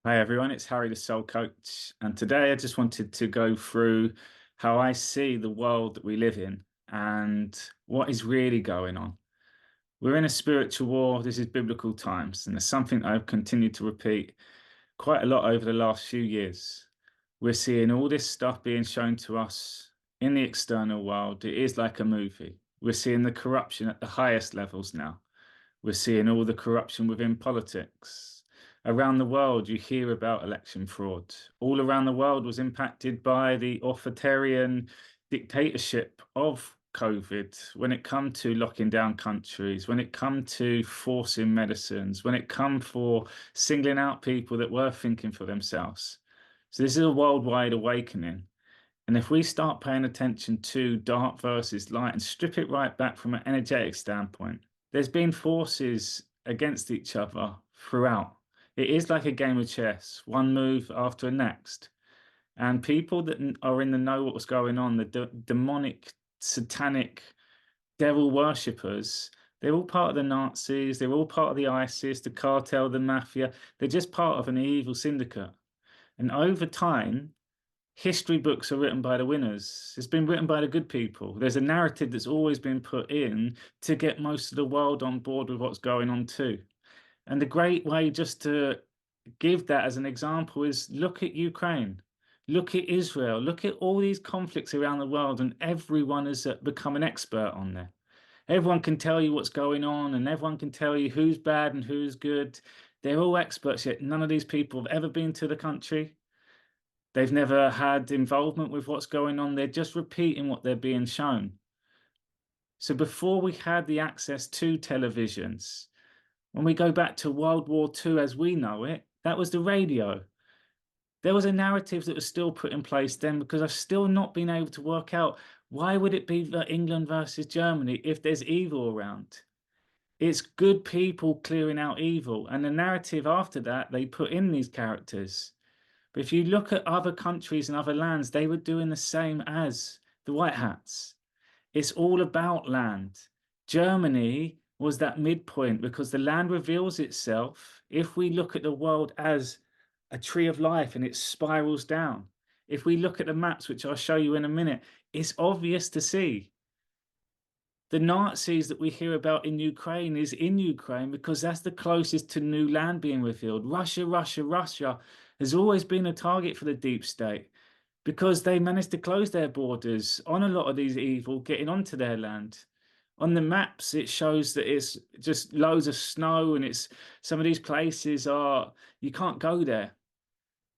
Hi everyone, it's Harry the Soul Coach, and today I just wanted to go through how I see the world that we live in and what is really going on. We're in a spiritual war, this is biblical times, and there's something I've continued to repeat quite a lot over the last few years. We're seeing all this stuff being shown to us in the external world. It is like a movie. We're seeing the corruption at the highest levels now. We're seeing all the corruption within politics. Around the world, you hear about election fraud. All around the world was impacted by the authoritarian dictatorship of COVID when it come to locking down countries, when it come to forcing medicines, when it come for singling out people that were thinking for themselves. So this is a worldwide awakening. And if we start paying attention to dark versus light and strip it right back from an energetic standpoint, there's been forces against each other throughout. It is like a game of chess, one move after the next. And people that are in the know what's going on, the demonic, satanic, devil worshippers, they're all part of the Nazis, they're all part of the ISIS, the cartel, the mafia. They're just part of an evil syndicate. And over time, history books are written by the winners. It's been written by the good people. There's a narrative that's always been put in to get most of the world on board with what's going on too. And the great way just to give that as an example is look at Ukraine, look at Israel, look at all these conflicts around the world, and everyone has become an expert on there. Everyone can tell you what's going on, and everyone can tell you who's bad and who's good. They're all experts, yet none of these people have ever been to the country. They've never had involvement with what's going on. They're just repeating what they're being shown. So before we had the access to televisions, when we go back to World War II as we know it, that was the radio. There was a narrative that was still put in place then because I've still not been able to work out why would it be England versus Germany if there's evil around? It's good people clearing out evil. And the narrative after that, they put in these characters. But if you look at other countries and other lands, they were doing the same as the White Hats. It's all about land. Germany was that midpoint because the land reveals itself. If we look at the world as a tree of life and it spirals down, if we look at the maps, which I'll show you in a minute, it's obvious to see. The Nazis that we hear about in Ukraine is in Ukraine because that's the closest to new land being revealed. Russia has always been a target for the deep state because they managed to close their borders on a lot of these evil getting onto their land. On the maps, it shows that it's just loads of snow and it's some of these places are, you can't go there.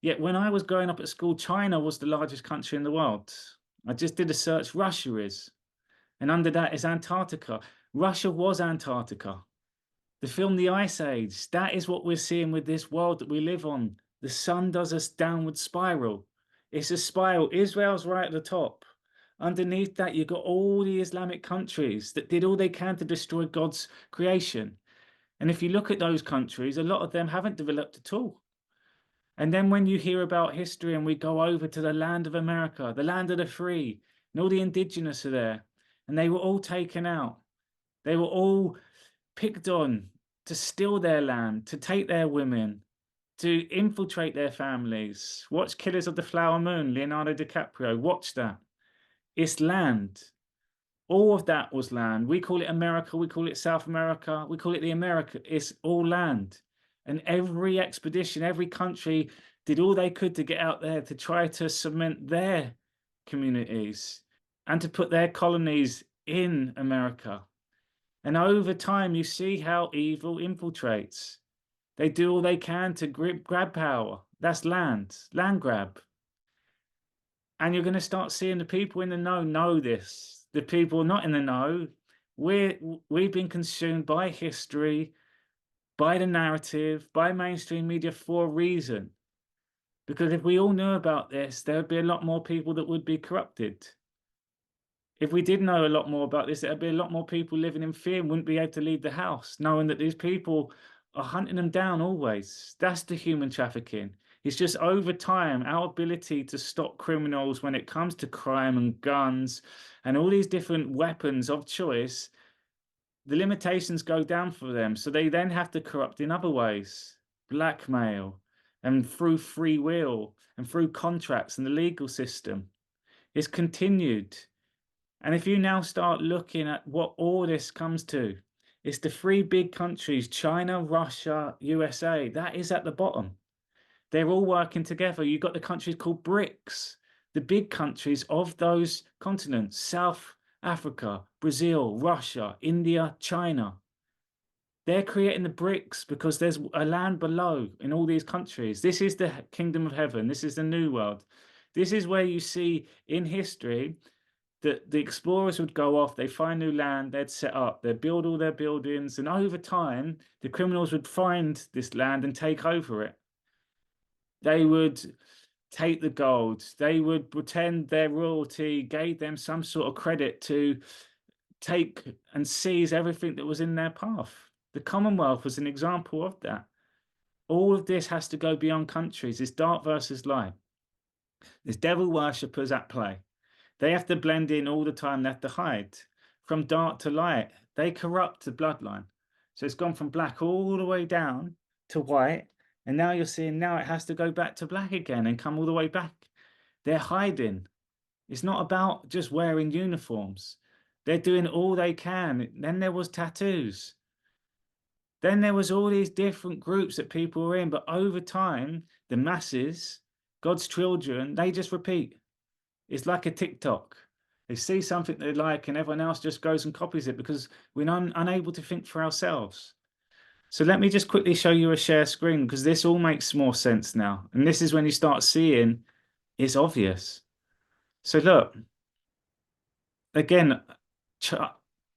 Yet when I was growing up at school, China was the largest country in the world. I just did a search, Russia is. And under that is Antarctica. Russia was Antarctica. The film The Ice Age, that is what we're seeing with this world that we live on. The sun does a downward spiral. It's a spiral. Israel's right at the top. Underneath that, you've got all the Islamic countries that did all they can to destroy God's creation. And if you look at those countries, a lot of them haven't developed at all. And then when you hear about history and we go over to the land of America, the land of the free, and all the indigenous are there, and they were all taken out. They were all picked on to steal their land, to take their women, to infiltrate their families. Watch Killers of the Flower Moon, Leonardo DiCaprio. Watch that. It's land. All of that was land. We call it America. We call it South America. We call it the America. It's all land. And every expedition, every country did all they could to get out there to try to cement their communities and to put their colonies in America. And over time, you see how evil infiltrates. They do all they can to grab power. That's land grab. And you're going to start seeing the people in the know this. The people not in the know, we've been consumed by history, by the narrative, by mainstream media for a reason. Because if we all knew about this, there would be a lot more people that would be corrupted. If we did know a lot more about this, there'd be a lot more people living in fear and wouldn't be able to leave the house, knowing that these people are hunting them down always. That's the human trafficking. It's just over time, our ability to stop criminals when it comes to crime and guns and all these different weapons of choice, the limitations go down for them. So they then have to corrupt in other ways, blackmail, and through free will and through contracts and the legal system. It's continued. And if you now start looking at what all this comes to, it's the three big countries, China, Russia, USA, that is at the bottom. They're all working together. You've got the countries called BRICS, the big countries of those continents, South Africa, Brazil, Russia, India, China. They're creating the BRICS because there's a land below in all these countries. This is the kingdom of heaven. This is the new world. This is where you see in history that the explorers would go off, they find new land, they'd set up, they'd build all their buildings, and over time, the criminals would find this land and take over it. They would take the gold, they would pretend their royalty gave them some sort of credit to take and seize everything that was in their path. The Commonwealth was an example of that. All of this has to go beyond countries. It's dark versus light. There's devil worshippers at play. They have to blend in all the time. They have to hide. From dark to light, they corrupt the bloodline. So it's gone from black all the way down to white. And now you're seeing now it has to go back to black again and come all the way back. They're hiding. It's not about just wearing uniforms. They're doing all they can. Then there was tattoos. Then there was all these different groups that people were in. But over time, the masses, God's children, they just repeat. It's like a TikTok. They see something they like and everyone else just goes and copies it because we're unable to think for ourselves. So let me just quickly show you a share screen because this all makes more sense now. And this is when you start seeing it's obvious. So look, again,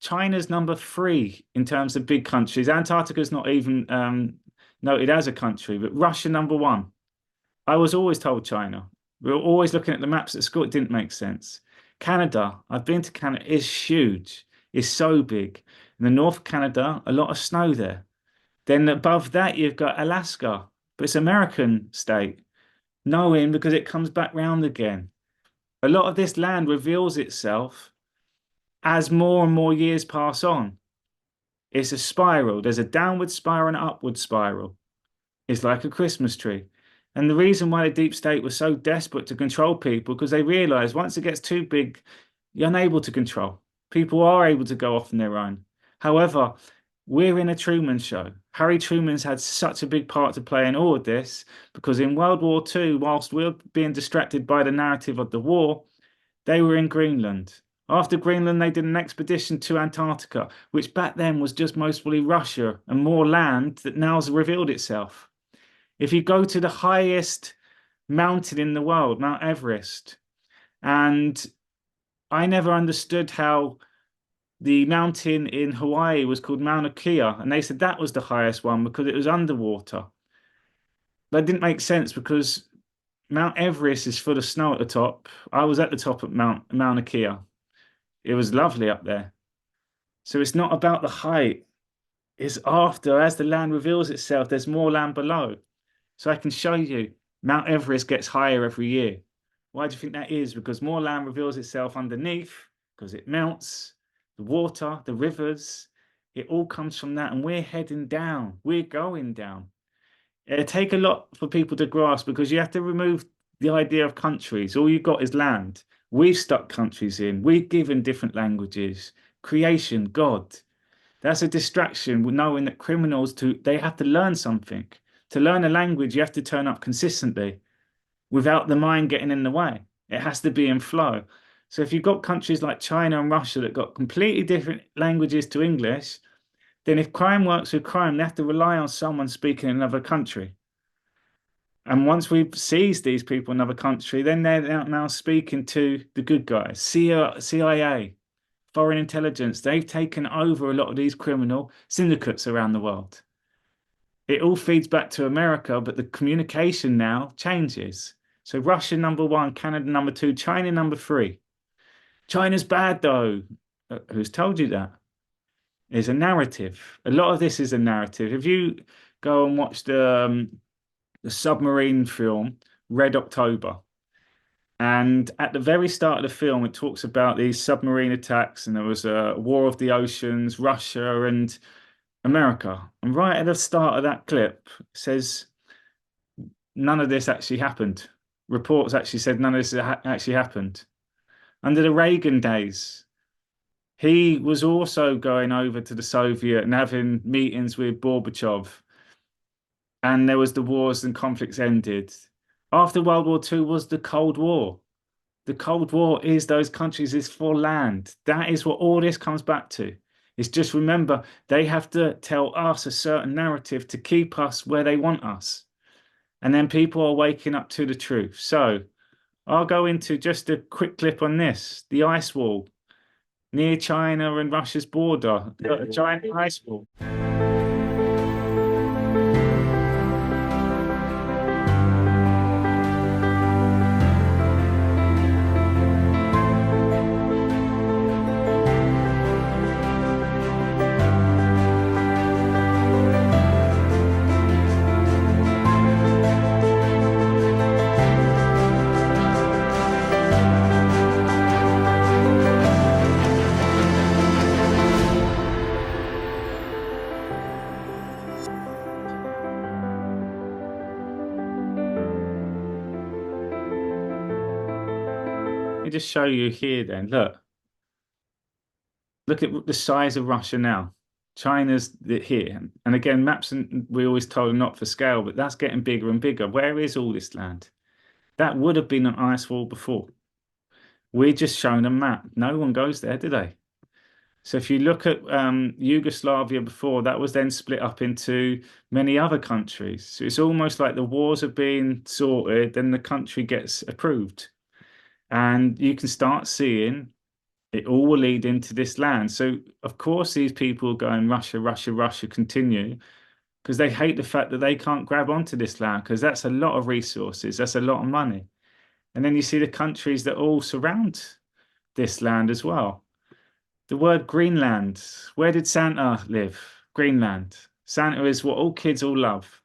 China's number 3 in terms of big countries. Antarctica's not even noted as a country, but Russia number 1. I was always told China. We were always looking at the maps at school. It didn't make sense. Canada, I've been to Canada, is huge. It's so big. In the North of Canada, a lot of snow there. Then above that, you've got Alaska, but it's American state. Knowing because it comes back round again. A lot of this land reveals itself as more and more years pass on. It's a spiral. There's a downward spiral and an upward spiral. It's like a Christmas tree. And the reason why the deep state was so desperate to control people, because they realized once it gets too big, you're unable to control. People are able to go off on their own. However, we're in a Truman show. Harry Truman's had such a big part to play in all of this, because in World War II, whilst we were being distracted by the narrative of the war, they were in Greenland. After Greenland, they did an expedition to Antarctica, which back then was just mostly Russia and more land that now has revealed itself. If you go to the highest mountain in the world, Mount Everest, and I never understood how the mountain in Hawaii was called Mauna Kea, and they said that was the highest one because it was underwater. That didn't make sense because Mount Everest is full of snow at the top. I was at the top of Mauna Kea. It was lovely up there. So it's not about the height. It's after, as the land reveals itself, there's more land below. So I can show you Mount Everest gets higher every year. Why do you think that is? Because more land reveals itself underneath, because it melts, the water, the rivers, it all comes from that. And we're heading down. We're going down. It'll take a lot for people to grasp because you have to remove the idea of countries. All you've got is land. We've stuck countries in. We've given different languages. Creation, God. That's a distraction with knowing that criminals, they have to learn something. To learn a language, you have to turn up consistently without the mind getting in the way. It has to be in flow. So if you've got countries like China and Russia that got completely different languages to English, then if crime works with crime, they have to rely on someone speaking in another country. And once we've seized these people in another country, then they're now speaking to the good guys, CIA, foreign intelligence. They've taken over a lot of these criminal syndicates around the world. It all feeds back to America, but the communication now changes. So Russia number 1, Canada number 2, China number 3. China's bad though. Who's told you that? It's a narrative. A lot of this is a narrative. If you go and watch the submarine film, Red October, and at the very start of the film, it talks about these submarine attacks, and there was a war of the oceans, Russia and America. And right at the start of that clip, it says, none of this actually happened. Reports actually said none of this actually happened. Under the Reagan days, he was also going over to the Soviet and having meetings with Gorbachev, and there was the wars and conflicts ended. After World War II was the Cold War. The Cold War is those countries is for land. That is what all this comes back to. It's just remember, they have to tell us a certain narrative to keep us where they want us. And then people are waking up to the truth. So I'll go into just a quick clip on this. The ice wall near China and Russia's border. A giant ice wall. Let me just show you here then. Look at the size of Russia now. China's here. And again, maps, and we always told them not for scale, but that's getting bigger and bigger. Where is all this land? That would have been an ice wall before. We're just showing a map. No one goes there, do they? So if you look at Yugoslavia before, that was then split up into many other countries. So it's almost like the wars are being sorted, then the country gets approved. And you can start seeing it all will lead into this land. So of course these people are going Russia, Russia, Russia, continue, because they hate the fact that they can't grab onto this land, because that's a lot of resources, that's a lot of money. And then you see the countries that all surround this land as well. The word Greenland, where did Santa live? Greenland. Santa is what all kids all love.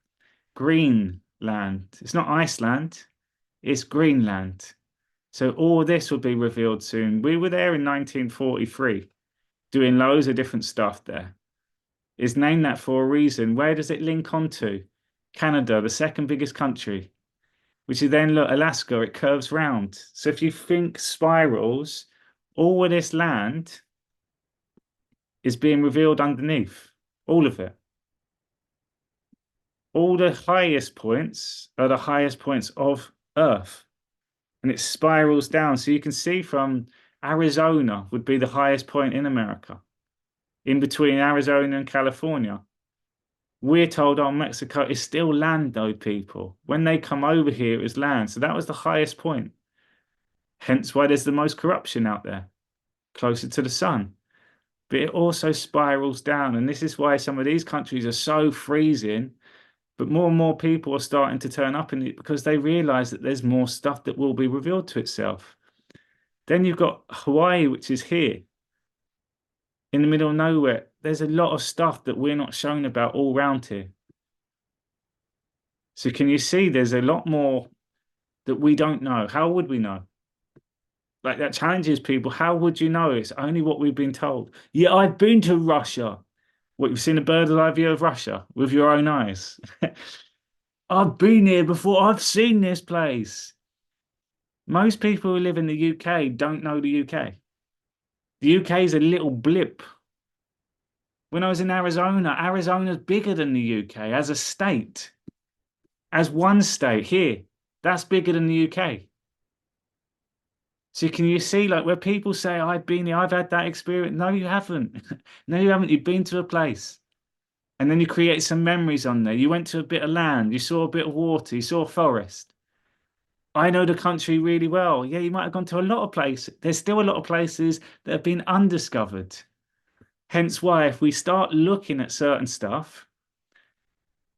Greenland. It's not Iceland, it's Greenland. So all this will be revealed soon. We were there in 1943, doing loads of different stuff there. It's named that for a reason. Where does it link onto? Canada, the second biggest country, which is then, look, Alaska, it curves round. So if you think spirals, all of this land is being revealed underneath, all of it. All the highest points are the highest points of Earth. And it spirals down. So you can see from Arizona would be the highest point in America. In between Arizona and California. We're told, oh, Mexico is still land though, people. When they come over here, it was land. So that was the highest point. Hence why there's the most corruption out there, closer to the sun. But it also spirals down. And this is why some of these countries are so freezing. But more and more people are starting to turn up in it because they realize that there's more stuff that will be revealed to itself. Then you've got Hawaii, which is here in the middle of nowhere. There's a lot of stuff that we're not shown about all around here. So can you see there's a lot more that we don't know? How would we know? Like that challenges people. How would you know? It's only what we've been told. Yeah, I've been to Russia. What, you've seen a bird's eye view of Russia with your own eyes? I've been here before. I've seen this place. Most people who live in the UK don't know the UK. The UK is a little blip. When I was in Arizona, Arizona's bigger than the UK as a state. As one state here, that's bigger than the UK. So can you see, like, where people say, I've been here, I've had that experience. No, you haven't. No, you haven't. You've been to a place. And then you create some memories on there. You went to a bit of land. You saw a bit of water. You saw a forest. I know the country really well. Yeah, you might have gone to a lot of places. There's still a lot of places that have been undiscovered. Hence why if we start looking at certain stuff,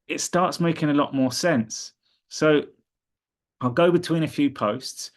it starts making a lot more sense. So I'll go between a few posts.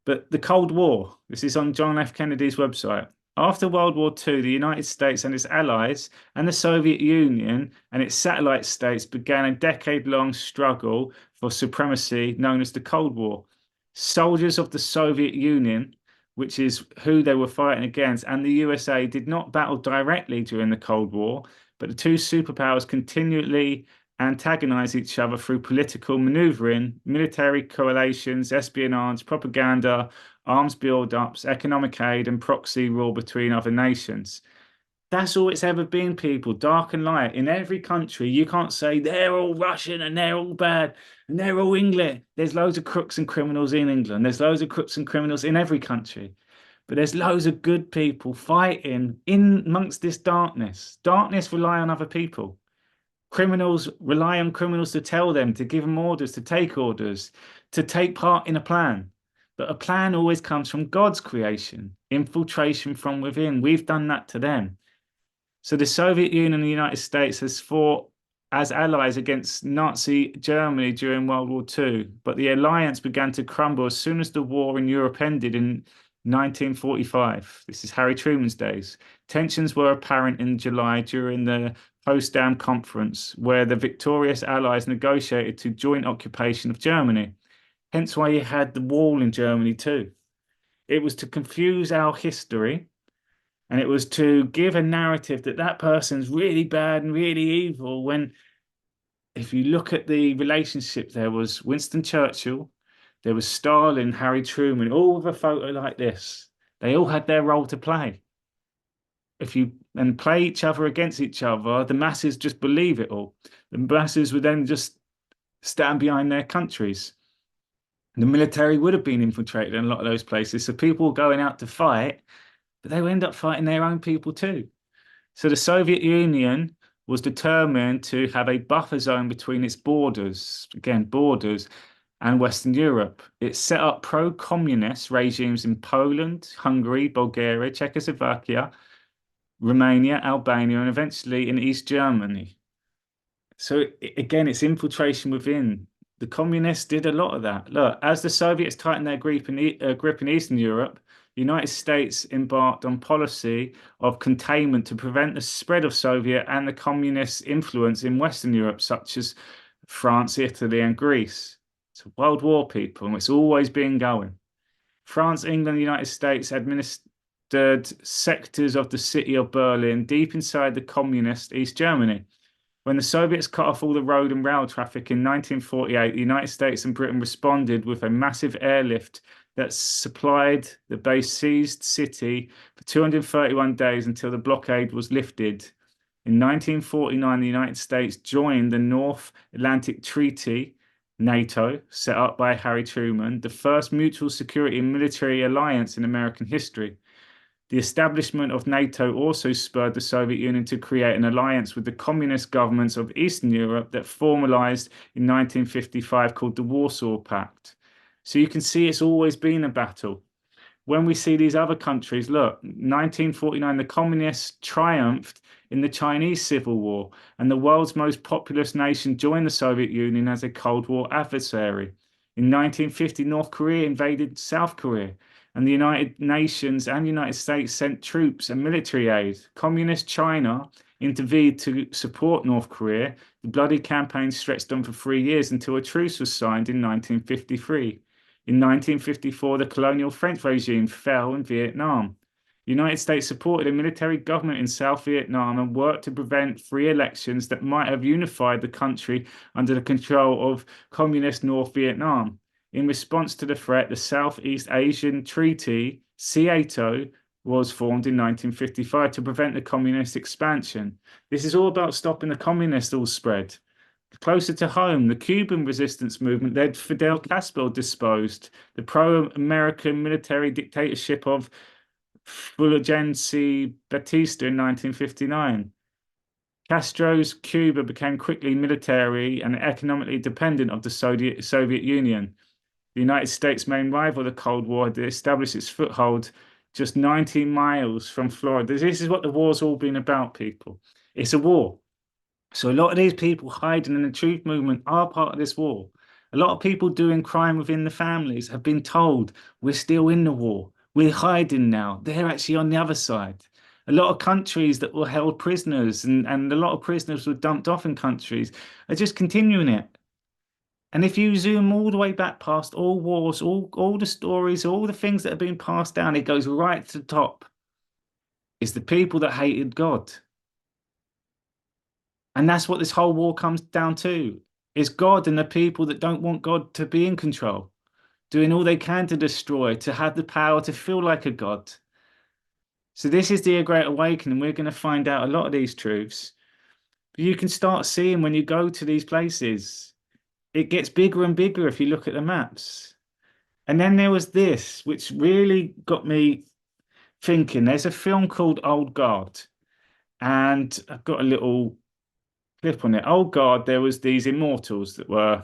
But the Cold War, this is on John F. Kennedy's website. After World War II, the United States and its allies and the Soviet Union and its satellite states began a decade-long struggle for supremacy known as the Cold War. Soldiers of the Soviet Union, which is who they were fighting against, and the USA did not battle directly during the Cold War, but the two superpowers continually antagonize each other through political maneuvering, military coalitions, espionage, propaganda, arms build-ups, economic aid, and proxy rule between other nations. That's all it's ever been, people, dark and light. In every country, you can't say they're all Russian and they're all bad and they're all England. There's loads of crooks and criminals in England. There's loads of crooks and criminals in every country. But there's loads of good people fighting in amongst this darkness. Darkness rely on other people. Criminals rely on criminals to tell them, to give them orders, to take part in a plan. But a plan always comes from God's creation, infiltration from within. We've done that to them. So the Soviet Union and the United States has fought as allies against Nazi Germany during World War II, but the alliance began to crumble as soon as the war in Europe ended in 1945. This is Harry Truman's days. Tensions were apparent in July during the Potsdam Conference, where the victorious allies negotiated to joint occupation of Germany. Hence why you had the wall in Germany too. It was to confuse our history, and it was to give a narrative that that person's really bad and really evil, when if you look at the relationship, there was Winston Churchill, there was Stalin, Harry Truman, all with a photo like this. They all had their role to play. If you and play each other against each other, the masses just believe it all. The masses would then just stand behind their countries. The military would have been infiltrated in a lot of those places. So people were going out to fight, but they would end up fighting their own people too. So the Soviet Union was determined to have a buffer zone between its borders, again, borders, and Western Europe. It set up pro-communist regimes in Poland, Hungary, Bulgaria, Czechoslovakia, Romania, Albania, and eventually in East Germany. So again, it's infiltration within. The communists did a lot of that. Look, as the Soviets tightened their grip in Eastern Europe, the United States embarked on policy of containment to prevent the spread of Soviet and the communist influence in Western Europe, such as France, Italy, and Greece. It's a world war, people, and it's always been going. France, England, the United States administered sectors of the city of Berlin deep inside the communist East Germany. When the Soviets cut off all the road and rail traffic in 1948, the United States and Britain responded with a massive airlift that supplied the besieged city for 231 days until the blockade was lifted. In 1949, the United States joined the North Atlantic Treaty, NATO, set up by Harry Truman, the first mutual security and military alliance in American history. The establishment of NATO also spurred the Soviet Union to create an alliance with the communist governments of Eastern Europe that formalized in 1955, called the Warsaw Pact. So you can see it's always been a battle. When we see these other countries, look, 1949, the communists triumphed in the Chinese Civil War, and the world's most populous nation joined the Soviet Union as a Cold War adversary. In 1950, North Korea invaded South Korea, and the United Nations and United States sent troops and military aid. Communist China intervened to support North Korea. The bloody campaign stretched on for 3 years until a truce was signed in 1953. In 1954, the colonial French regime fell in Vietnam. The United States supported a military government in South Vietnam and worked to prevent free elections that might have unified the country under the control of communist North Vietnam. In response to the threat, the Southeast Asian Treaty, SEATO, was formed in 1955 to prevent the communist expansion. This is all about stopping the communist all spread. Closer to home, the Cuban resistance movement led Fidel Castro disposed the pro-American military dictatorship of Fulgencio Batista in 1959. Castro's Cuba became quickly military and economically dependent of the Soviet Union. The United States' main rival, the Cold War, had established its foothold just 19 miles from Florida. This is what the war's all been about, people. It's a war. So a lot of these people hiding in the truth movement are part of this war. A lot of people doing crime within the families have been told, we're still in the war. We're hiding now. They're actually on the other side. A lot of countries that were held prisoners and a lot of prisoners were dumped off in countries are just continuing it. And if you zoom all the way back past all wars, all the stories, all the things that have been passed down, it goes right to the top. It's the people that hated God. And that's what this whole war comes down to, is God and the people that don't want God to be in control, doing all they can to destroy, to have the power to feel like a God. So this is the Great Awakening. We're going to find out a lot of these truths. But you can start seeing when you go to these places, it gets bigger and bigger if you look at the maps. And then there was this, which really got me thinking. There's a film called Old Guard, and I've got a little clip on it. Old Guard, there was these immortals there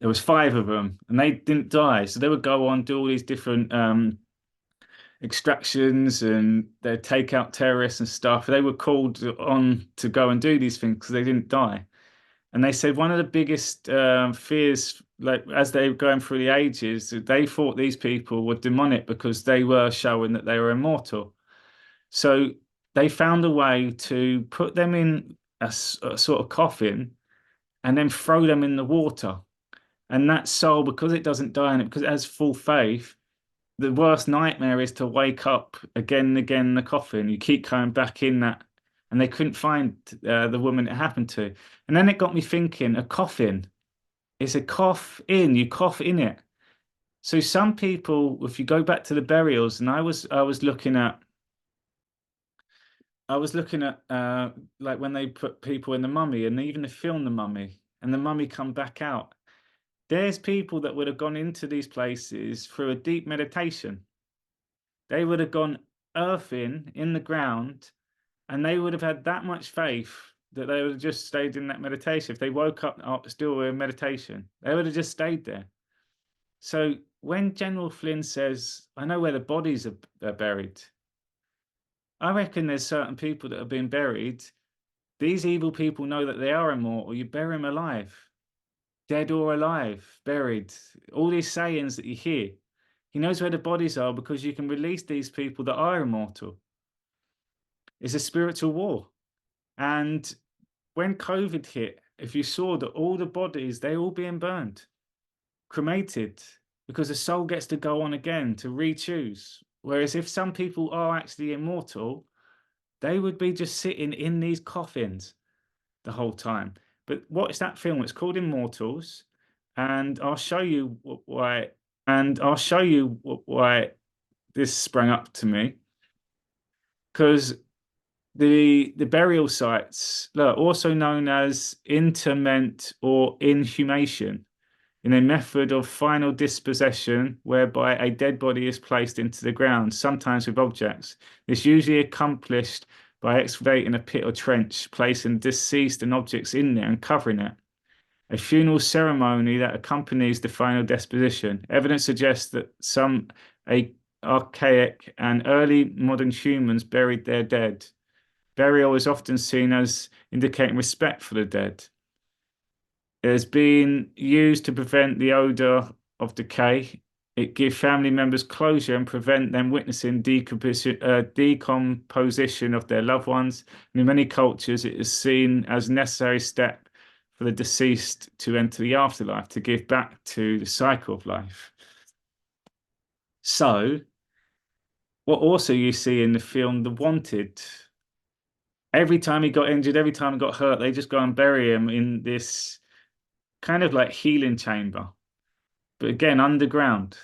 was five of them, and they didn't die. So they would go on, do all these different extractions, and they'd take out terrorists and stuff. They were called on to go and do these things because they didn't die. And they said one of the biggest fears, like as they were going through the ages, they thought these people were demonic because they were showing that they were immortal. So they found a way to put them in a sort of coffin and then throw them in the water. And that soul, because it doesn't die in it, because it has full faith, the worst nightmare is to wake up again and again in the coffin. You keep coming back in that, and they couldn't find the woman it happened to. And then it got me thinking, a coffin is a cough in, you cough in it. So some people, if you go back to the burials, and I was looking at like when they put people in the mummy and even the film The Mummy and the mummy come back out. There's people that would have gone into these places through a deep meditation. They would have gone earthing in the ground, and they would have had that much faith that they would have just stayed in that meditation. If they woke up still in meditation, they would have just stayed there. So when General Flynn says, I know where the bodies are buried, I reckon there's certain people that have been buried. These evil people know that they are immortal. You bury them alive, dead or alive, buried. All these sayings that you hear. He knows where the bodies are because you can release these people that are immortal. It's a spiritual war. And when COVID hit, if you saw that all the bodies, they're all being burned, cremated, because the soul gets to go on again to re-choose. Whereas if some people are actually immortal, they would be just sitting in these coffins the whole time. But what is that film? It's called Immortals, and I'll show you why. And I'll show you why this sprang up to me, because the burial sites, look, also known as interment or inhumation, in a method of final dispossession whereby a dead body is placed into the ground, sometimes with objects. This usually accomplished by excavating a pit or trench, placing deceased and objects in there and covering it. A funeral ceremony that accompanies the final disposition. Evidence suggests that some archaic and early modern humans buried their dead. Burial is often seen as indicating respect for the dead. It has been used to prevent the odor of decay. It gives family members closure and prevent them witnessing decomposition of their loved ones. And in many cultures, it is seen as a necessary step for the deceased to enter the afterlife, to give back to the cycle of life. So, what also you see in the film The Wanted, every time he got injured, every time he got hurt, they just go and bury him in this kind of like healing chamber, but again, underground.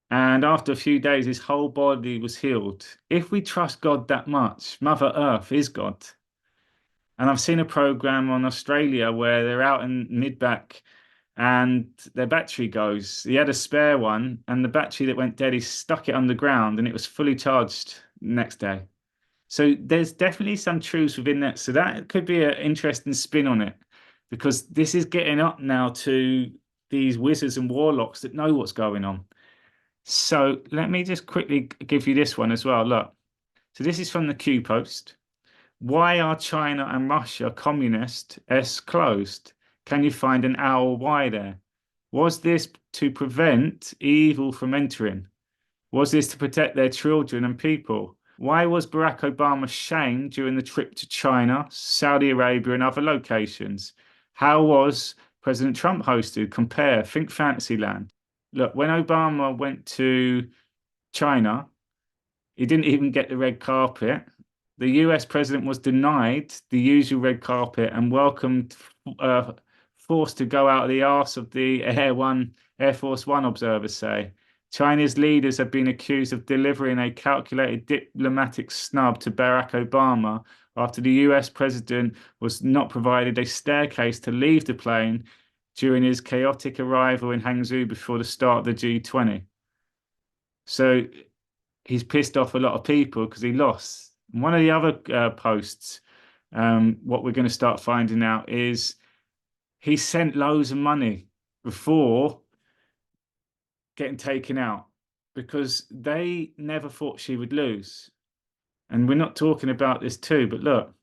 And after a few days, his whole body was healed. If we trust God that much, Mother Earth is God. And I've seen a program on Australia where they're out in mid-back and their battery goes. He had a spare one, and the battery that went dead, he stuck it underground and it was fully charged next day. So there's definitely some truths within that. So that could be an interesting spin on it, because this is getting up now to these wizards and warlocks that know what's going on. So let me just quickly give you this one as well. Look, so this is from the Q Post. Why are China and Russia communist S closed? Can you find an owl why there? Was this to prevent evil from entering? Was this to protect their children and people? Why was Barack Obama shamed during the trip to China, Saudi Arabia, and other locations? How was President Trump hosted? Compare, think Fantasyland. Look, when Obama went to China, he didn't even get the red carpet. the US president was denied the usual red carpet and welcomed, forced to go out of the arse of the Air Force One, observers say. Chinese leaders have been accused of delivering a calculated diplomatic snub to Barack Obama after the US president was not provided a staircase to leave the plane during his chaotic arrival in Hangzhou before the start of the G20. So he's pissed off a lot of people because he lost. One of the other posts, what we're going to start finding out is he sent loads of money before getting taken out because they never thought she would lose. And we're not talking about this too, but look,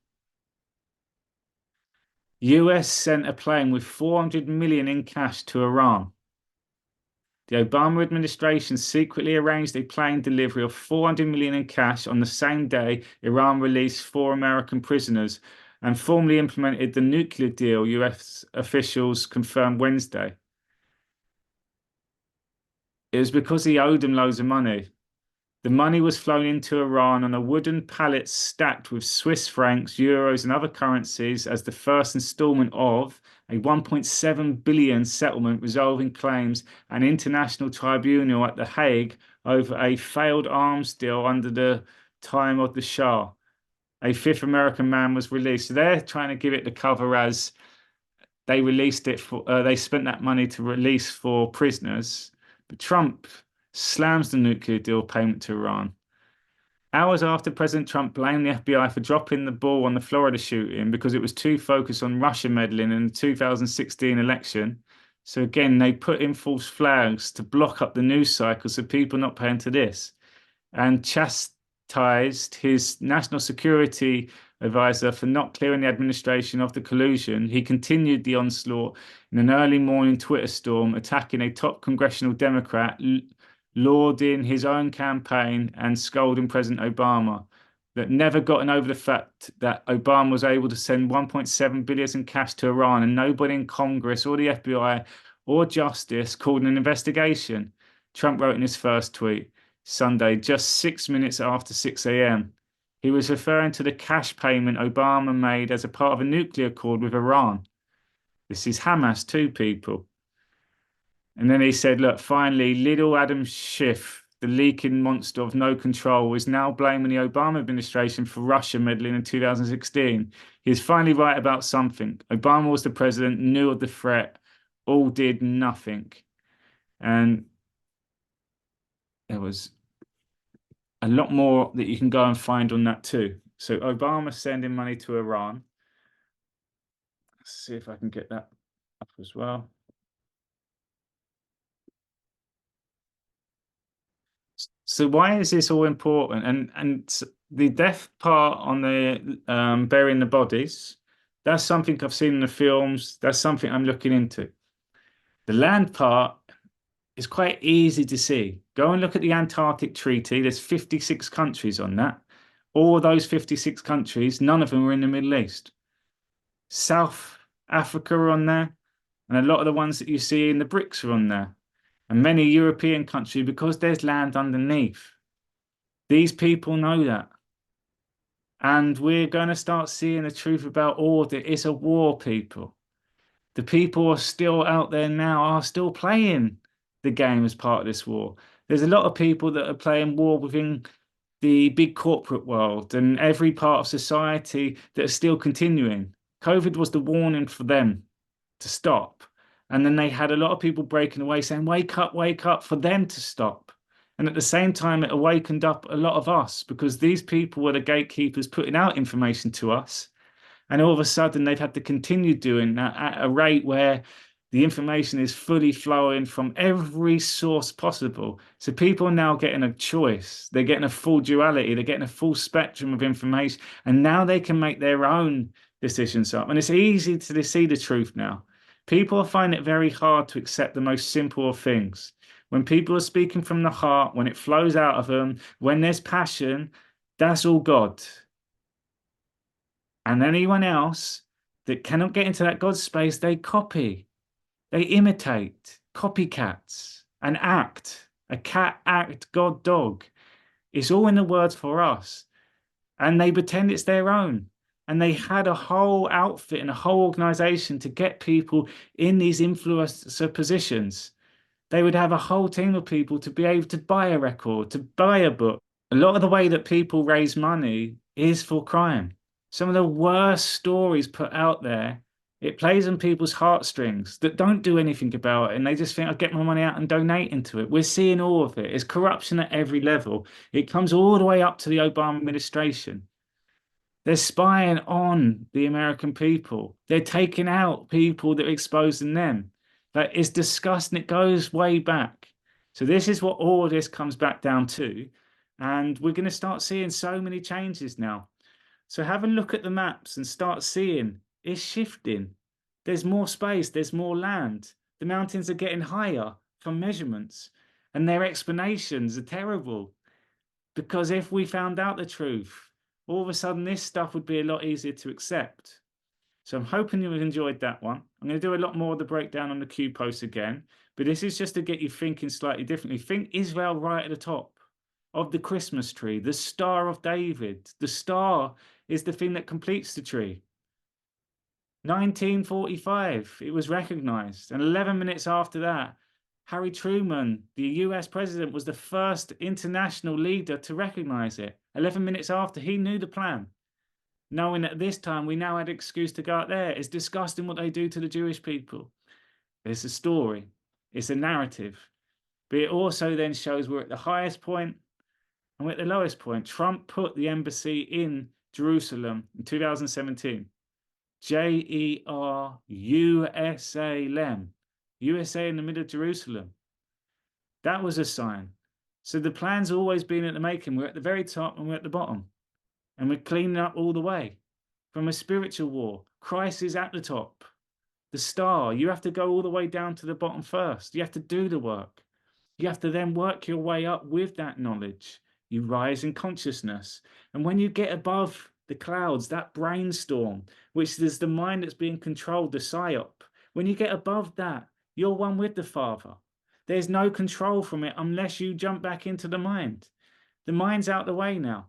US sent a plane with 400 million in cash to Iran. The Obama administration secretly arranged a plane delivery of 400 million in cash on the same day Iran released 4 American prisoners and formally implemented the nuclear deal, US officials confirmed Wednesday. It was because he owed them loads of money. The money was flown into Iran on a wooden pallet stacked with Swiss francs, euros, and other currencies as the first installment of a 1.7 billion settlement resolving claims an international tribunal at The Hague over a failed arms deal under the time of the Shah. A fifth American man was released. So they're trying to give it the cover as they released it for, they spent that money to release for prisoners. But Trump slams the nuclear deal payment to Iran. Hours after President Trump blamed the FBI for dropping the ball on the Florida shooting because it was too focused on Russia meddling in the 2016 election. So again, they put in false flags to block up the news cycle so people not paying to this. And chastised his national security advisor for not clearing the administration of the collusion. He continued the onslaught in an early morning Twitter storm, attacking a top congressional Democrat, lauding his own campaign and scolding President Obama, that never gotten over the fact that Obama was able to send 1.7 billion in cash to Iran and nobody in Congress or the FBI or justice called an investigation. Trump wrote in his first tweet Sunday, just 6 minutes after 6 a.m. He was referring to the cash payment Obama made as a part of a nuclear accord with Iran. This is Hamas too, people. And then he said, look, finally, little Adam Schiff, the leaking monster of no control, is now blaming the Obama administration for Russia meddling in 2016. He is finally right about something. Obama was the president, knew of the threat, all did nothing. And there was a lot more that you can go and find on that too. So Obama sending money to Iran. Let's see if I can get that up as well. So why is this all important? And the death part on the burying the bodies, that's something I've seen in the films. That's something I'm looking into. The land part is quite easy to see. Go and look at the Antarctic Treaty. There's 56 countries on that. All those 56 countries, none of them are in the Middle East. South Africa are on there, and a lot of the ones that you see in the BRICS are on there. And many European countries, because there's land underneath. These people know that. And we're going to start seeing the truth about order. It's a war, people. The people are still out there now, are still playing the game as part of this war. There's a lot of people that are playing war within the big corporate world and every part of society that are still continuing. COVID was the warning for them to stop. And then they had a lot of people breaking away saying, wake up, for them to stop. And at the same time, it awakened up a lot of us because these people were the gatekeepers putting out information to us. And all of a sudden, they've had to continue doing that at a rate where the information is fully flowing from every source possible. So people are now getting a choice. They're getting a full duality. They're getting a full spectrum of information. And now they can make their own decisions up. And it's easy to see the truth now. People find it very hard to accept the most simple of things. When people are speaking from the heart, when it flows out of them, when there's passion, that's all God. And anyone else that cannot get into that God space, they copy, they imitate, copycats, and act. A cat, act, God, dog. It's all in the words for us. and they pretend it's their own. And they had a whole outfit and a whole organization to get people in these influencer positions. They would have a whole team of people to be able to buy a record, to buy a book. A lot of the way that people raise money is for crime. Some of the worst stories put out there, it plays on people's heartstrings that don't do anything about it. And they just think, I'll get my money out and donate into it. We're seeing all of it. It's corruption at every level. It comes all the way up to the Obama administration. They're spying on the American people. They're taking out people that are exposing them. Like, it's disgusting. It goes way back. So this is what all of this comes back down to. And we're going to start seeing so many changes now. So have a look at the maps and start seeing it's shifting. There's more space. There's more land. The mountains are getting higher from measurements. And their explanations are terrible. Because if we found out the truth, all of a sudden this stuff would be a lot easier to accept. So I'm hoping you've enjoyed that one. I'm going to do a lot more of the breakdown on the Q post again, but this is just to get you thinking slightly differently. Think Israel right at the top of the Christmas tree, the Star of David. The star is the thing that completes the tree. 1945, it was recognized. And 11 minutes after that, Harry Truman, the US president, was the first international leader to recognize it. 11 minutes after, he knew the plan. Knowing that this time we now had an excuse to go out there. It's disgusting what they do to the Jewish people. It's a story. It's a narrative. But it also then shows we're at the highest point and we're at the lowest point. Trump put the embassy in Jerusalem in 2017. Jerusalem. USA in the middle of Jerusalem. That was a sign. So the plan's always been at the making. We're at the very top and we're at the bottom. And we're cleaning up all the way. From a spiritual war, Christ is at the top. The star, you have to go all the way down to the bottom first. You have to do the work. You have to then work your way up with that knowledge. You rise in consciousness. And when you get above the clouds, that brainstorm, which is the mind that's being controlled, the psyop, when you get above that, you're one with the Father. There's no control from it unless you jump back into the mind. The mind's out the way now.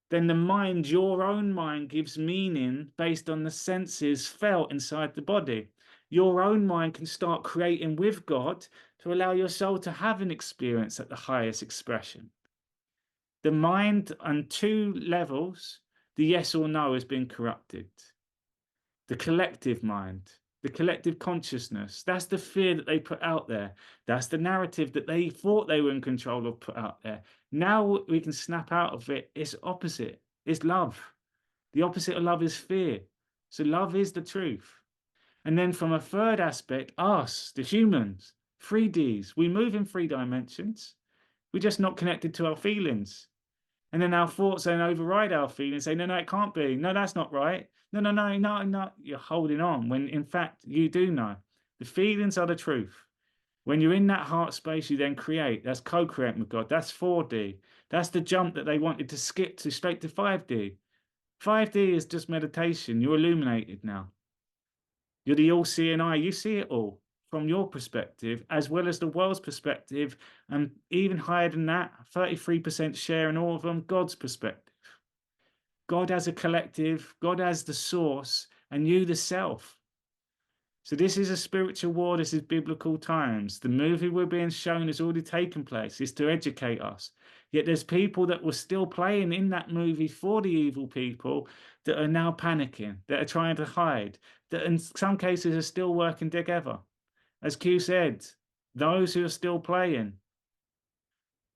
Then the mind, your own mind, gives meaning based on the senses felt inside the body. Your own mind can start creating with God to allow your soul to have an experience at the highest expression. The mind on two levels, the yes or no has been corrupted. The collective mind, the collective consciousness, that's the fear that they put out there. That's the narrative that they thought they were in control of put out there. Now we can snap out of it. It's opposite. It's love. The opposite of love is fear. So love is the truth. And then from a third aspect, us, the humans, 3Ds, we move in 3 dimensions. We're just not connected to our feelings. And then our thoughts then override our feelings, say, no, no, it can't be. No, that's not right. No, no, no, no, no. You're holding on when in fact you do know. The feelings are the truth. When you're in that heart space, you then create. That's co-creating with God. That's 4D. That's the jump that they wanted to skip to straight to 5D. 5D is just meditation. You're illuminated now. You're the all-seeing eye. You see it all from your perspective, as well as the world's perspective, and even higher than that, 33% share in all of them, God's perspective. God as a collective, God as the source, and you the self. So this is a spiritual war. This is biblical times. The movie we're being shown has already taken place. It's to educate us. Yet there's people that were still playing in that movie for the evil people that are now panicking, that are trying to hide, that in some cases are still working together. As Q said, those who are still playing,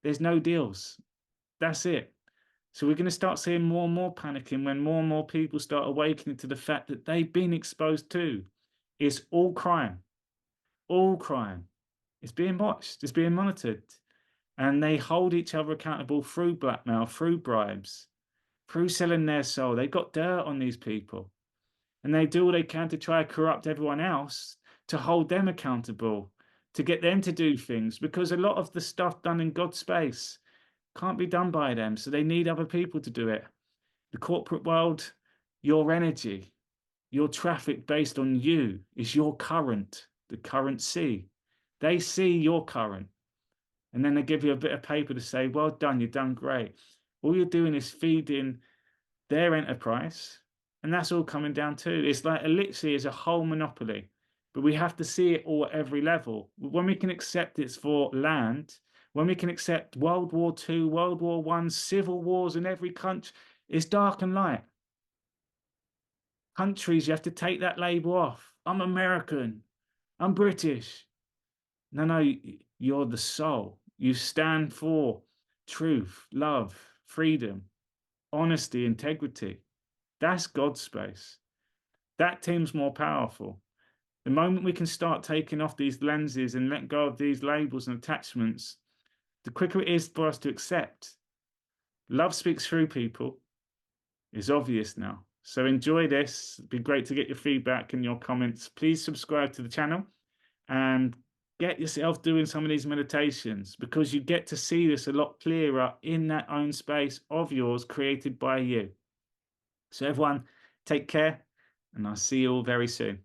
there's no deals. That's it. So we're going to start seeing more and more panicking when more and more people start awakening to the fact that they've been exposed to. It's all crime. All crime. It's being watched. It's being monitored. And they hold each other accountable through blackmail, through bribes, through selling their soul. They've got dirt on these people. And they do all they can to try to corrupt everyone else, to hold them accountable, to get them to do things. Because a lot of the stuff done in God's space can't be done by them. So they need other people to do it. The corporate world, your energy, your traffic based on you is your current, the currency. They see your current. And then they give you a bit of paper to say, well done, you've done great. All you're doing is feeding their enterprise. And that's all coming down to it's like Elixir is a whole monopoly, but we have to see it all at every level. When we can accept it's for land, when we can accept World War II, World War One, civil wars in every country, it's dark and light. Countries, you have to take that label off. I'm American. I'm British. No, no, you're the soul. You stand for truth, love, freedom, honesty, integrity. That's God's space. That team's more powerful. The moment we can start taking off these lenses and let go of these labels and attachments, the quicker it is for us to accept. Love speaks through people. It's obvious now. So enjoy this. It'd be great to get your feedback and your comments. Please subscribe to the channel and get yourself doing some of these meditations, because you get to see this a lot clearer in that own space of yours created by you. So everyone, take care, and I'll see you all very soon.